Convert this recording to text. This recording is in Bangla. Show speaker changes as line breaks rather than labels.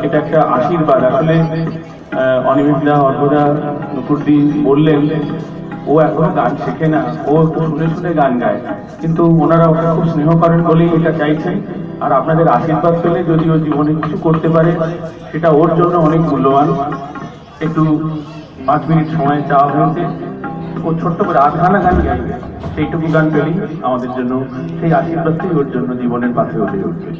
এটা একটা আশীর্বাদ। আসলে অনিমেষদা, অর্ঘদা, নুপুরদি বললেন ও এখনো গান শেখে না, ও একটু শুনে শুনে গান গায়, কিন্তু ওনারা ওকে খুব স্নেহ করেন বলেই এটা চাইছেন। আর আপনাদের আশীর্বাদ পেলে যদি ও জীবনে কিছু করতে পারে সেটা ওর জন্য অনেক মূল্যবান। একটু 5 মিনিট সময় চাওয়া হয়েছে, ও ছোট্ট করে 8 গানা গান গাইবে, সেইটুকু গান পেলেই আমাদের জন্য সেই আশীর্বাদটাই ওর জন্য জীবনের পাশে উঠে উঠবে।